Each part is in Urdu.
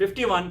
51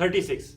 36।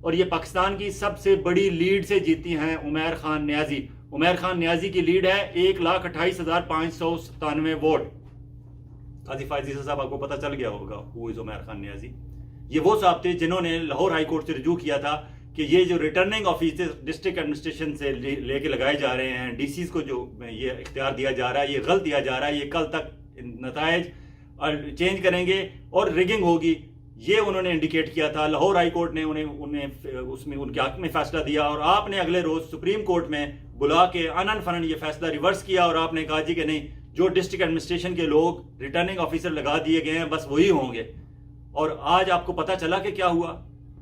اور یہ پاکستان کی سب سے بڑی لیڈ سے جیتی ہیں عمیر خان نیازی. عمیر خان نیازی کی لیڈ ہے 1,28,597 ووٹ. قاضی فائز عیسی صاحب آپ کو پتہ چل گیا ہوگا ہو از عمیر خان نیازی. یہ وہ صاحب تھے جنہوں نے لاہور ہائی کورٹ سے رجوع کیا تھا کہ یہ جو ریٹرننگ آفیسر ڈسٹرکٹ ایڈمنسٹریشن سے لے کے لگائے جا رہے ہیں, ڈی سیز کو جو یہ اختیار دیا جا رہا ہے, یہ غلط دیا جا رہا ہے, یہ کل تک نتائج چینج کریں گے اور ریگنگ ہوگی. یہ انہوں نے انڈیکیٹ کیا تھا. لاہور ہائی کورٹ نے انہیں اس میں ان کے حق میں فیصلہ دیا, اور آپ نے اگلے روز سپریم کورٹ میں بلا کے انن فنن یہ فیصلہ ریورس کیا, اور آپ نے کہا جی کہ نہیں, جو ڈسٹرکٹ ایڈمنسٹریشن کے لوگ ریٹرننگ آفیسر لگا دیے گئے ہیں بس وہی ہوں گے. اور آج آپ کو پتہ چلا کہ کیا ہوا.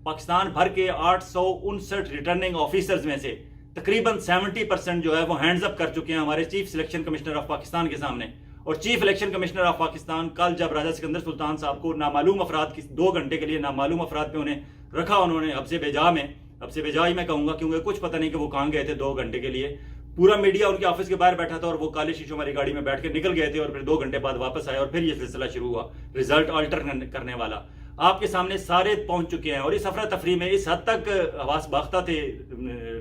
پاکستان بھر کے 859 ریٹرننگ آفیسرز میں سے تقریباً 70% جو ہے وہ ہینڈز اپ کر چکے ہیں ہمارے chief selection commissioner of Pakistan کے سامنے. اور chief election commissioner of Pakistan کل جب راجہ سکندر سلطان صاحب کو نامعلوم افراد کی 2 گھنٹے کے لیے نامعلوم افراد پہ انہیں رکھا, انہوں نے حبس بجا ہی میں کہوں گا, کیونکہ کچھ پتہ نہیں کہ وہ کہاں گئے تھے 2 گھنٹے کے لیے. پورا میڈیا ان کے آفس کے باہر بیٹھا تھا اور وہ کالے شیشوں والی گاڑی میں بیٹھ کے نکل گئے تھے, اور پھر 2 گھنٹے بعد واپس آئے اور پھر یہ سلسلہ شروع ہوا رزلٹ آلٹر کرنے والا. آپ کے سامنے سارے پہنچ چکے ہیں, اور اس افراتفری میں اس حد تک حواس باختہ تھے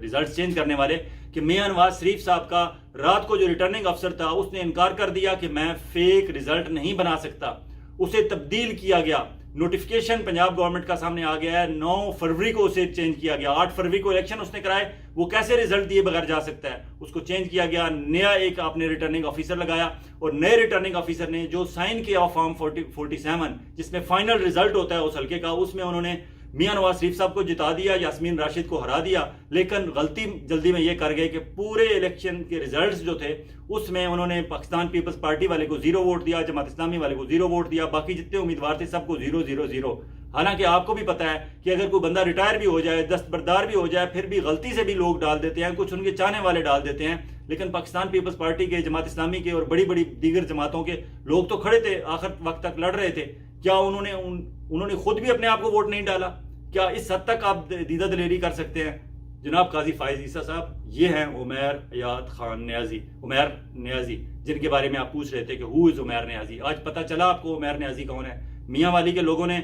ریزلٹ چینج کرنے والے کہ میاں نواز شریف صاحب کا رات کو جو ریٹرننگ افسر تھا اس نے انکار کر دیا کہ میں فیک ریزلٹ نہیں بنا سکتا. اسے تبدیل کیا گیا. نوٹیفیکیشن پنجاب گورنمنٹ کا سامنے آ گیا ہے, 9 فروری کو اسے چینج کیا گیا. 8 فروری کو الیکشن اس نے کرائے, وہ کیسے ریزلٹ دیے بغیر جا سکتا ہے, اس کو چینج کیا گیا. نیا ایک آپ نے ریٹرننگ آفیسر لگایا, اور نئے ریٹرننگ آفیسر نے جو سائن کیا فارم 47 جس میں فائنل ریزلٹ ہوتا ہے اس حلقے کا, اس میں انہوں نے میاں نواز شریف صاحب کو جتا دیا, یاسمین راشد کو ہرا دیا. لیکن غلطی جلدی میں یہ کر گئے کہ پورے الیکشن کے ریزلٹس جو تھے اس میں انہوں نے پاکستان پیپلز پارٹی والے کو 0 ووٹ دیا, جماعت اسلامی والے کو 0 ووٹ دیا, باقی جتنے امیدوار تھے سب کو 0. حالانکہ آپ کو بھی پتا ہے کہ اگر کوئی بندہ ریٹائر بھی ہو جائے, دستبردار بھی ہو جائے, پھر بھی غلطی سے بھی لوگ ڈال دیتے ہیں, کچھ ان کے چاہنے والے ڈال دیتے ہیں. لیکن پاکستان پیپلز پارٹی کے, جماعت اسلامی کے اور بڑی بڑی دیگر جماعتوں کے لوگ تو کھڑے تھے, آخر وقت تک لڑ رہے تھے. کیا انہوں نے خود بھی اپنے آپ کو ووٹ نہیں ڈالا؟ کیا اس حد تک آپ دیدہ دلیری کر سکتے ہیں؟ جناب قاضی فائز عیسی صاحب, یہ ہیں عمیر حیات خان نیازی, عمیر نیازی, جن کے بارے میں آپ پوچھ رہے تھے کہ ہو از عمیر نیازی. آج پتہ چلا آپ کو عمیر نیازی کون ہے. میاں والی کے لوگوں نے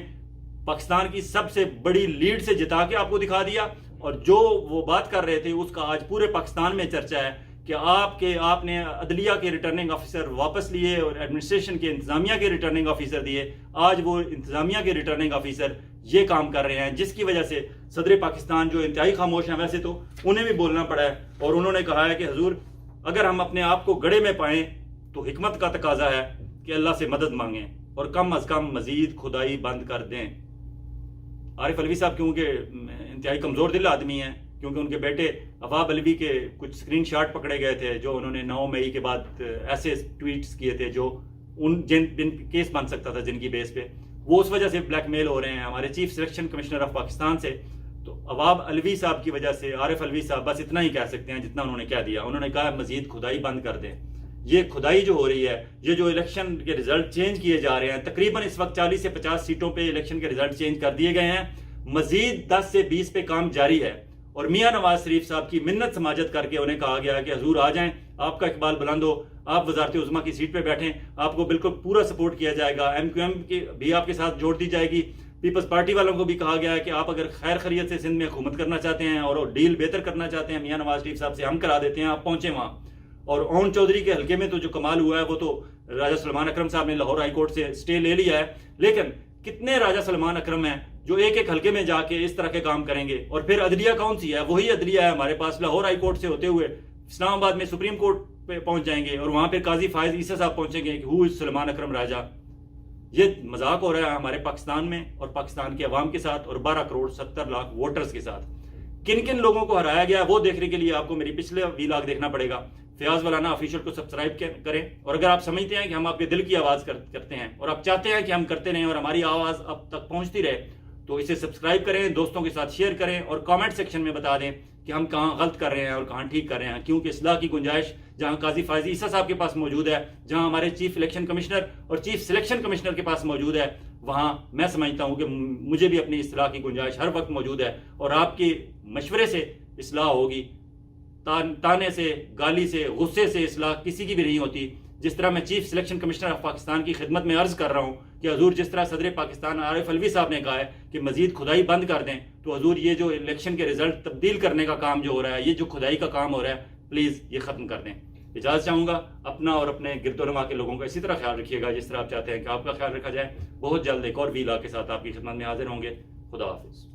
پاکستان کی سب سے بڑی لیڈ سے جتا کے آپ کو دکھا دیا, اور جو وہ بات کر رہے تھے اس کا آج پورے پاکستان میں چرچا ہے کہ آپ نے عدلیہ کے ریٹرننگ آفیسر واپس لیے اور ایڈمنسٹریشن کے انتظامیہ کے ریٹرننگ آفیسر دیے. آج وہ انتظامیہ کے ریٹرننگ آفیسر یہ کام کر رہے ہیں, جس کی وجہ سے صدر پاکستان جو انتہائی خاموش ہیں, ویسے تو انہیں بھی بولنا پڑا ہے, اور انہوں نے کہا ہے کہ حضور اگر ہم اپنے آپ کو گڑھے میں پائیں تو حکمت کا تقاضا ہے کہ اللہ سے مدد مانگیں اور کم از کم مزید کھدائی بند کر دیں. عارف علوی صاحب کیونکہ انتہائی کمزور دل آدمی ہیں, کیونکہ ان کے بیٹے عواب علوی کے کچھ سکرین شاٹ پکڑے گئے تھے جو انہوں نے 9 مئی کے بعد ایسے ٹویٹس کیے تھے جو جن کیس بن سکتا تھا جن کی بیس پہ, وہ اس وجہ سے بلیک میل ہو رہے ہیں ہمارے chief selection commissioner of Pakistan سے. تو عواب علوی صاحب کی وجہ سے عارف علوی صاحب بس اتنا ہی کہہ سکتے ہیں جتنا انہوں نے کہہ دیا. انہوں نے کہا مزید کھدائی بند کر دیں. یہ کھدائی جو ہو رہی ہے, یہ جو الیکشن کے ریزلٹ چینج کیے جا رہے ہیں, تقریباً اس وقت 40 سے 50 سیٹوں پہ الیکشن کے ریزلٹ چینج کر دیے گئے ہیں, مزید 10 سے 20 پہ کام جاری ہے. اور میاں نواز شریف صاحب کی منت سماجت کر کے انہیں کہا گیا کہ حضور آ جائیں, آپ کا اقبال بلند ہو, آپ وزارت عظمیٰ کی سیٹ پہ بیٹھیں, آپ کو بالکل پورا سپورٹ کیا جائے گا. MQM کی بھی آپ کے ساتھ جوڑ دی جائے گی. پیپلز پارٹی والوں کو بھی کہا گیا ہے کہ آپ اگر خیر خیریت سے سندھ میں حکومت کرنا چاہتے ہیں اور ڈیل بہتر کرنا چاہتے ہیں میاں نواز شریف صاحب سے, ہم کرا دیتے ہیں, آپ پہنچیں وہاں. اور اون چودھری کے حلقے میں تو جو کمال ہوا ہے وہ تو راجہ سلمان اکرم صاحب نے لاہور ہائی کورٹ سے سٹے لے لیا ہے. لیکن کتنے راجہ سلمان اکرم ہیں جو ایک حلقے میں جا کے اس طرح کے کام کریں گے؟ اور پھر عدلیہ کون سی ہے؟ وہی عدلیہ ہے ہمارے پاس. لاہور ہائی کورٹ سے ہوتے ہوئے اسلام آباد میں سپریم کورٹ پہ پہنچ جائیں گے, اور وہاں پہ قاضی فائز عیسی صاحب پہنچیں گے کہ ہو از سلمان اکرم راجہ. یہ مذاق ہو رہا ہے ہمارے پاکستان میں اور پاکستان کے عوام کے ساتھ اور 12 کروڑ 70 لاکھ ووٹرز کے ساتھ. کن کن لوگوں کو ہرایا گیا وہ دیکھنے کے لیے آپ کو میری پچھلے ویلاگ دیکھنا پڑے گا. فیاض ولانا آفیشیل کو سبسکرائب کریں, اور اگر آپ سمجھتے ہیں کہ ہم آپ کے دل کی آواز کرتے ہیں اور آپ چاہتے ہیں کہ ہم کرتے رہیں اور ہماری آواز اب تک پہنچتی رہے, تو اسے سبسکرائب کریں, دوستوں کے ساتھ شیئر کریں, اور کامنٹ سیکشن میں بتا دیں کہ ہم کہاں غلط کر رہے ہیں اور کہاں ٹھیک کر رہے ہیں. کیونکہ اصلاح کی گنجائش جہاں قاضی فائز عیسی صاحب کے پاس موجود ہے, جہاں ہمارے چیف الیکشن کمشنر اور چیف سلیکشن کمشنر کے پاس موجود ہے, وہاں میں سمجھتا ہوں کہ مجھے بھی اپنی اصلاح کی گنجائش ہر وقت موجود ہے, اور آپ کے مشورے سے اصلاح ہوگی. تانے سے, گالی سے, غصے سے اصلاح کسی کی بھی نہیں ہوتی. جس طرح میں chief selection commissioner of Pakistan کی خدمت میں عرض کر رہا ہوں کہ حضور جس طرح صدر پاکستان عارف الوی صاحب نے کہا ہے کہ مزید کھدائی بند کر دیں، تو حضور یہ جو الیکشن کے رزلٹ تبدیل کرنے کا کام جو ہو رہا ہے، یہ جو کھدائی کا کام ہو رہا ہے، پلیز یہ ختم کر دیں۔ اجازت چاہوں گا، اپنا اور اپنے گرد و نواح کے لوگوں کا اسی طرح خیال رکھیے گا جس طرح آپ چاہتے ہیں کہ آپ کا خیال رکھا جائے۔ بہت جلد ایک اور ویلا کے ساتھ آپ کی خدمت میں حاضر ہوں گے۔ خدا حافظ۔